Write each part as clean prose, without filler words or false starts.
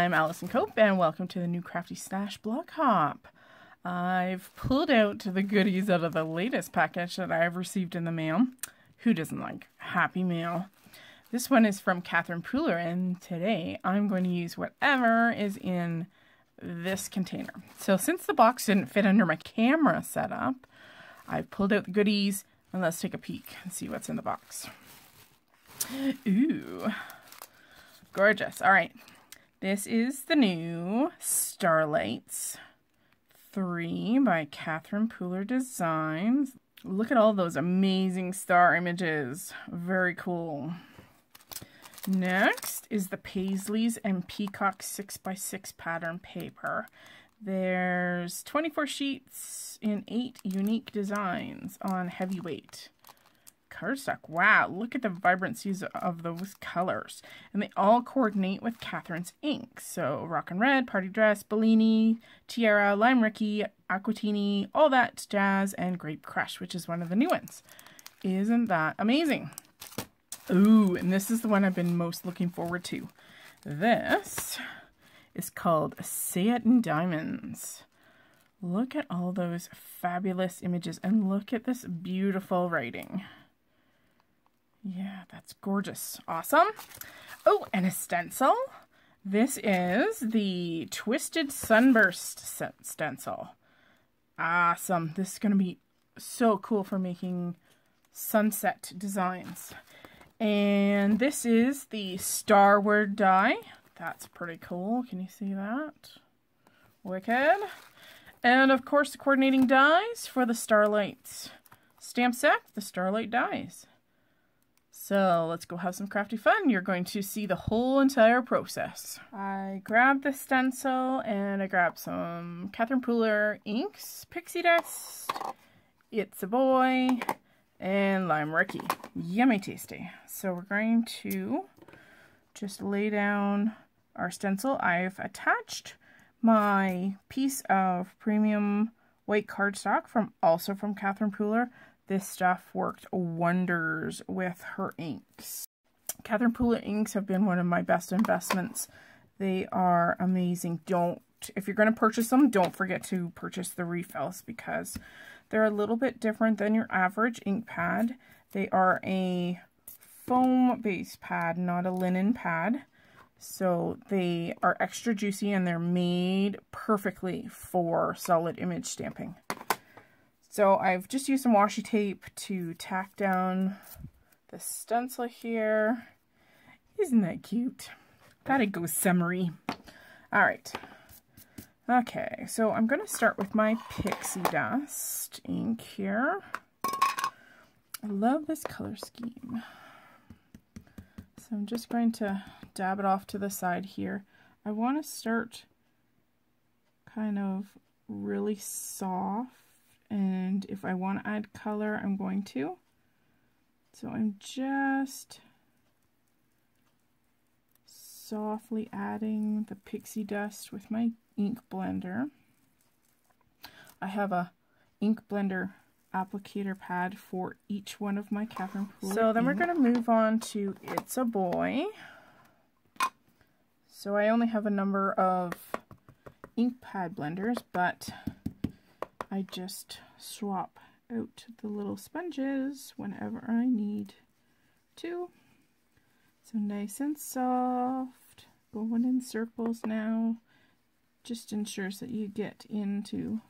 I'm Allison Cope, and welcome to the new Crafty Stash blog hop. I've pulled out the goodies out of the latest package that I've received in the mail. Who doesn't like happy mail? This one is from Catherine Pooler, and today I'm going to use whatever is in this container. So since the box didn't fit under my camera setup, I've pulled out the goodies, and let's take a peek and see what's in the box. Ooh, gorgeous. All right. This is the new Starlights 3 by Catherine Pooler Designs. Look at all those amazing star images. Very cool. Next is the Paisleys and Peacock 6x6 pattern paper. There's 24 sheets in 8 unique designs on heavyweight cardstock. Wow, look at the vibrancies of those colors. And they all coordinate with Catherine's ink. So Rock and Red, Party Dress, Bellini, Tiara, Lime Ricky, Aquatini, all that jazz, and Grape Crush, which is one of the new ones. Isn't that amazing? Ooh, and this is the one I've been most looking forward to. This is called Say It in Diamonds. Look at all those fabulous images, and look at this beautiful writing. Yeah, that's gorgeous. Awesome. Oh, and a stencil. This is the Twisted Sunburst stencil. Awesome. This is going to be so cool for making sunset designs. And this is the Starward die. That's pretty cool. Can you see that? Wicked. And of course, the coordinating dies for the Starlights stamp set, the Starlight dies. So let's go have some crafty fun. You're going to see the whole entire process. I grabbed the stencil and I grabbed some Catherine Pooler inks, Pixie Dust, It's a Boy, and Lime Ricky. Yummy tasty. So we're going to just lay down our stencil. I've attached my piece of premium white cardstock also from Catherine Pooler. This stuff worked wonders with her inks. Catherine Pooler inks have been one of my best investments. They are amazing. If you're going to purchase them, don't forget to purchase the refills because they're a little bit different than your average ink pad. They are a foam-based pad, not a linen pad. So they are extra juicy and they're made perfectly for solid image stamping. So I've just used some washi tape to tack down the stencil here. Isn't that cute? Gotta go summery. All right. Okay, so I'm going to start with my Pixie Dust ink here. I love this color scheme. So I'm just going to dab it off to the side here. I want to start kind of really soft, and if I want to add color, I'm going to. So I'm just softly adding the Pixie Dust with my ink blender. I have a ink blender applicator pad for each one of my Catherine Pooler. So then we're going to move on to It's a Boy. So I only have a number of ink pad blenders, but I just swap out the little sponges whenever I need to. So nice and soft, going in circles now. Just ensures that you get into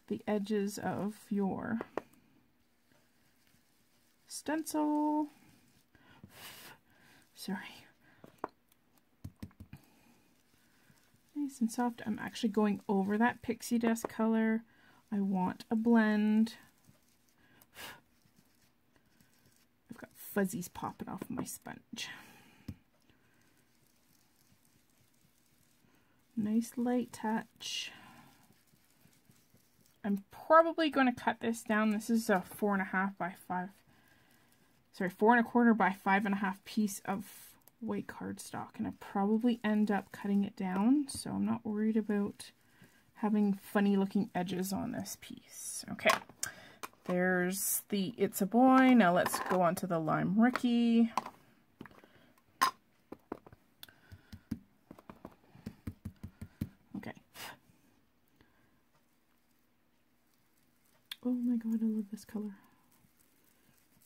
the edges of your stencil. Sorry. Nice and soft. I'm actually going over that Pixie Dust color. I want a blend. I've got fuzzies popping off my sponge. Nice light touch. I'm probably going to cut this down. This is a 4.25 by 5. Sorry, 4.25 by 5.5 piece of white cardstock, and I probably end up cutting it down, so I'm not worried about having funny looking edges on this piece. Okay, there's the It's a Boy. Now let's go on to the Lime Ricky. Oh my god, I love this color.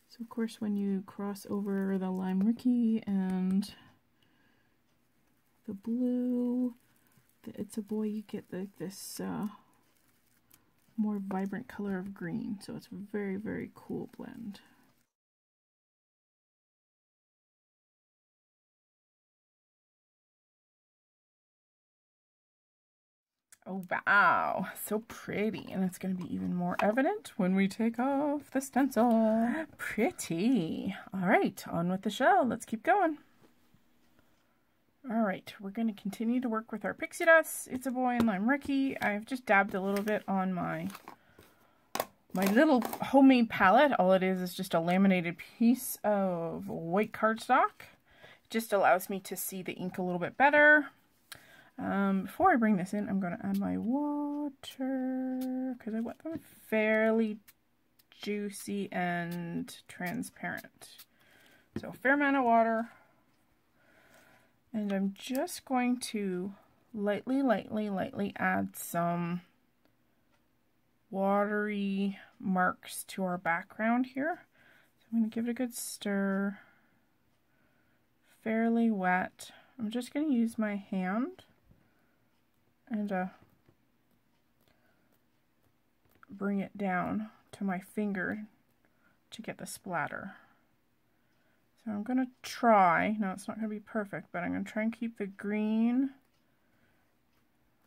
So of course when you cross over the lime Ricky and the blue, It's a Boy, you get this more vibrant color of green. So it's a very, very cool blend. Oh wow, so pretty. And it's going to be even more evident when we take off the stencil. Pretty. All right, on with the shell. Let's keep going. All right, we're going to continue to work with our pixie dust. It's a Boy and Lime Ricky. I've just dabbed a little bit on my little homemade palette. All it is just a laminated piece of white cardstock. It just allows me to see the ink a little bit better. Before I bring this in, I'm going to add my water because I want them fairly juicy and transparent. So a fair amount of water. And I'm just going to lightly add some watery marks to our background here. So I'm going to give it a good stir. Fairly wet. I'm just going to use my hand and bring it down to my finger to get the splatter. So I'm going to try, now it's not going to be perfect, but I'm going to try and keep the green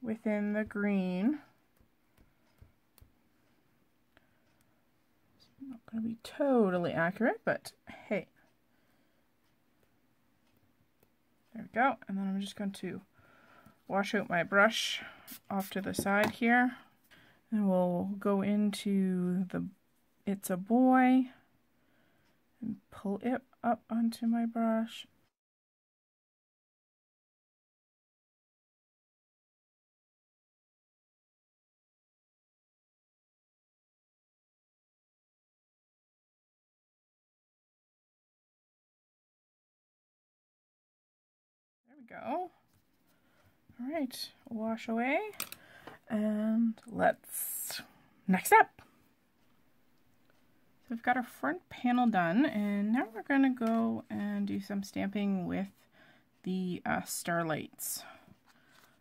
within the green. It's not going to be totally accurate, but hey. There we go. And then I'm just going to wash out my brush off to the side here. And we'll go into the It's a Boy and pull it up onto my brush. There we go. All right, wash away, and next step. So we've got our front panel done, and now we're going to go and do some stamping with the Starlights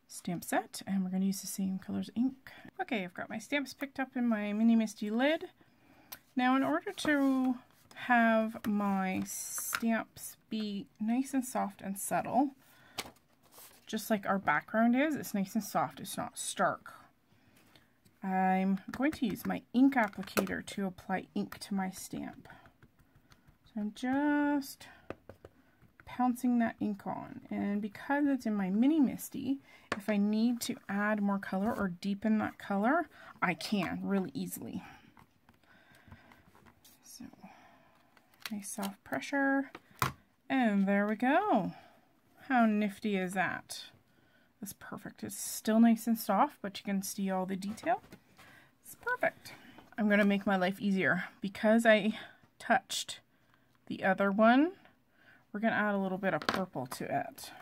stamp set, and we're going to use the same colors ink. Okay, I've got my stamps picked up in my Mini Misty lid. Now in order to have my stamps be nice and soft and subtle, just like our background is, it's nice and soft, it's not stark. I'm going to use my ink applicator to apply ink to my stamp. So I'm just pouncing that ink on, and because it's in my Mini Misty, if I need to add more color or deepen that color, I can really easily. So nice soft pressure, and there we go. How nifty is that? That's perfect. It's still nice and soft, but you can see all the detail. It's perfect. I'm going to make my life easier. Because I touched the other one, we're going to add a little bit of purple to it.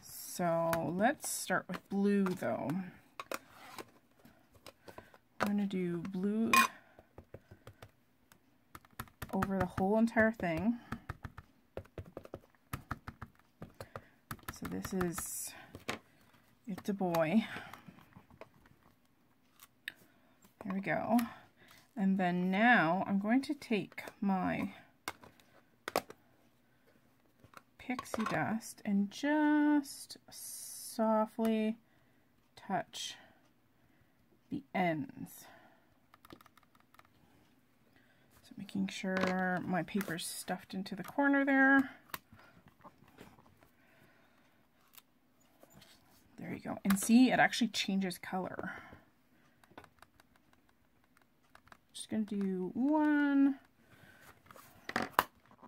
So let's start with blue though. I'm going to do blue over the whole entire thing. So this is It's a Boy. There we go. And then now I'm going to take my pixie dust and just softly touch the ends. So making sure my paper's stuffed into the corner there. There you go. And see, it actually changes color. Just going to do one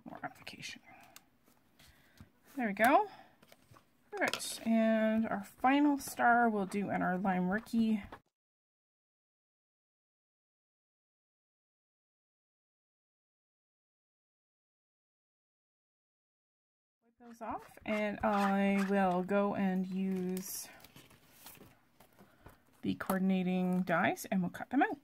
more application. There we go. Perfect. And our final star we'll do in our Lime Ricky. Those off, and I will go and use the coordinating dies and we'll cut them out.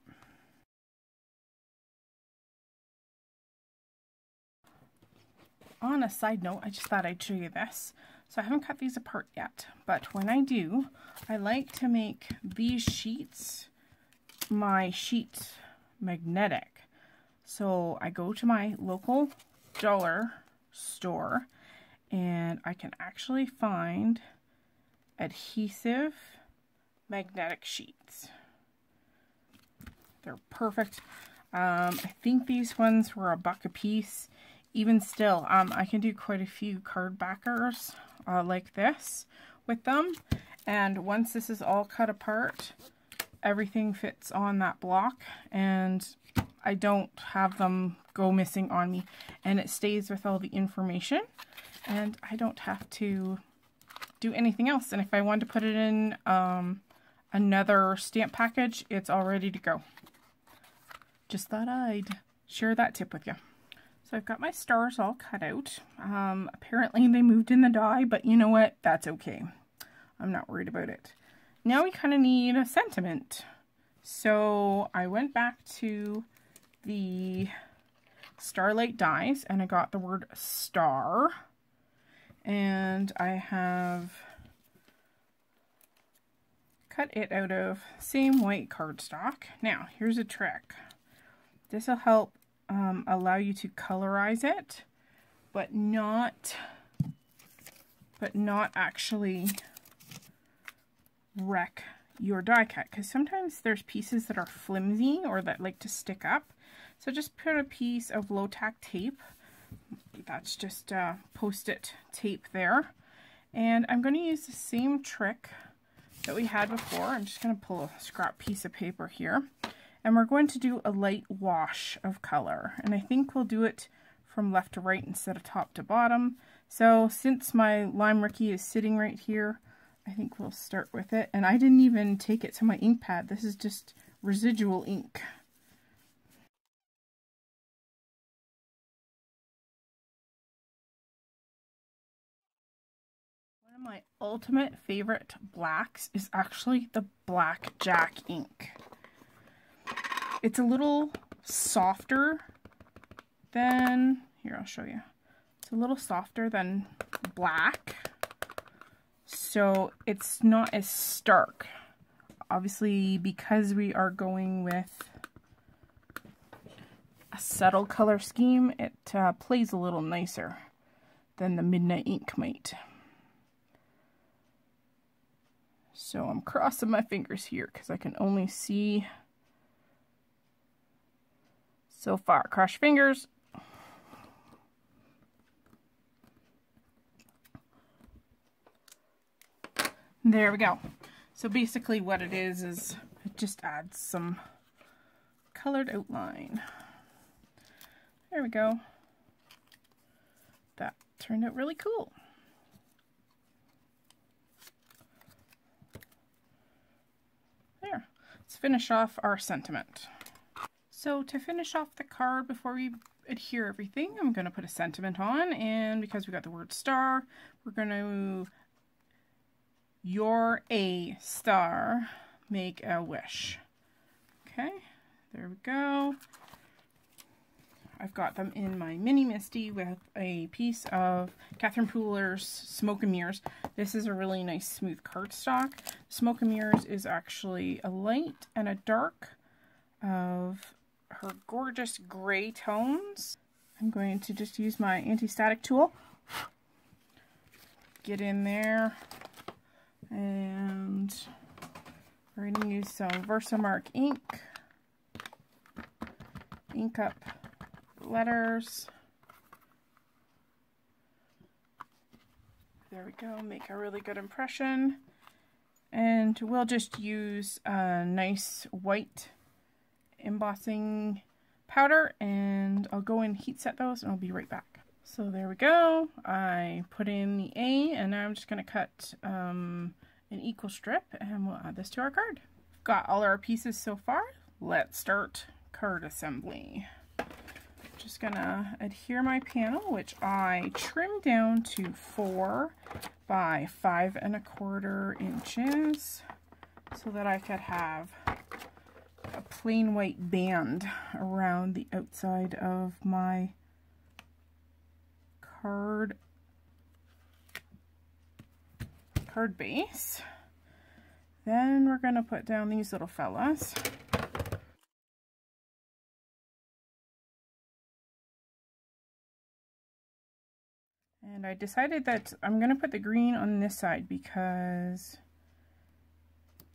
on a side note, I just thought I'd show you this. So I haven't cut these apart yet, but when I do, I like to make these sheets, my sheets, magnetic. So I go to my local dollar store and I can actually find adhesive magnetic sheets. They're perfect. I think these ones were $1 a piece. Even still, I can do quite a few card backers like this with them. And once this is all cut apart, everything fits on that block and I don't have them go missing on me. And it stays with all the information and I don't have to do anything else. And if I want to put it in another stamp package, it's all ready to go. Just thought I'd share that tip with you. So I've got my stars all cut out. Apparently they moved in the die, but you know what? That's okay. I'm not worried about it. Now we kind of need a sentiment. So I went back to the Starlight dies and I got the word star. And I have cut it out of same white cardstock. Now, here's a trick. This will help allow you to colorize it, but not actually wreck your die cut, because sometimes there's pieces that are flimsy or that like to stick up. So just put a piece of low tack tape. That's just post-it tape there. And I'm going to use the same trick that we had before. I'm just going to pull a scrap piece of paper here. And we're going to do a light wash of color. And I think we'll do it from left to right instead of top to bottom. So since my Lime Ricky is sitting right here, I think we'll start with it. And I didn't even take it to my ink pad. This is just residual ink. One of my ultimate favorite blacks is actually the Black Jack ink. It's a little softer than, here I'll show you. It's a little softer than black, so it's not as stark. Obviously, because we are going with a subtle color scheme, it plays a little nicer than the Midnight ink might. So I'm crossing my fingers here because I can only see so far. Cross your fingers. There we go. So basically what it is it just adds some colored outline. There we go. That turned out really cool. There. Let's finish off our sentiment. So to finish off the card before we adhere everything, I'm going to put a sentiment on, and because we got the word star, we're going to, you're a star, make a wish. Okay, there we go. I've got them in my mini Misty with a piece of Catherine Pooler's Smoke and Mirrors. This is a really nice smooth cardstock. Smoke and Mirrors is actually a light and a dark of her gorgeous gray tones. I'm going to just use my anti-static tool, get in there, and we're going to use some Versamark ink, ink up letters. There we go, make a really good impression. And we'll just use a nice white embossing powder, and I'll go and heat set those and I'll be right back. So there we go. I put in the A, and now I'm just going to cut an equal strip, and we'll add this to our card. Got all our pieces so far. Let's start card assembly. Just gonna adhere my panel, which I trimmed down to 4 by 5 1/4 inches so that I could have a plain white band around the outside of my card base. Then we're going to put down these little fellas. And I decided that I'm going to put the green on this side because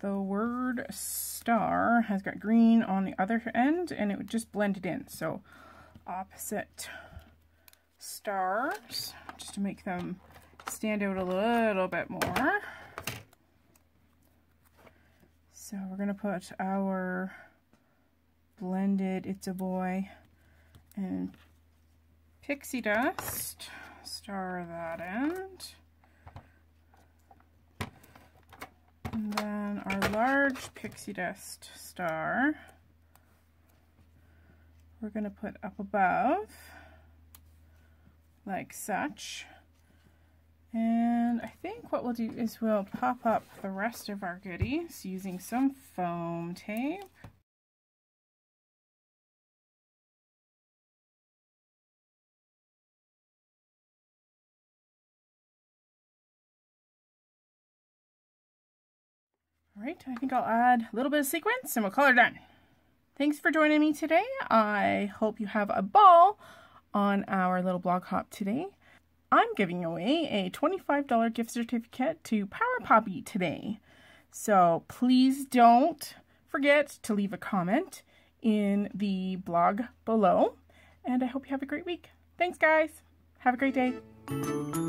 the word star has got green on the other end and it would just blend it in. So opposite stars, just to make them stand out a little bit more. So we're going to put our blended It's a Boy and pixie dust, star that end. And then our large pixie dust star, we're going to put up above, like such. And I think what we'll do is we'll pop up the rest of our goodies using some foam tape. All right, I think I'll add a little bit of sequins and we'll call her done. Thanks for joining me today. I hope you have a ball on our little blog hop today. I'm giving away a $25 gift certificate to Power Poppy today. So please don't forget to leave a comment in the blog below. And I hope you have a great week. Thanks, guys. Have a great day.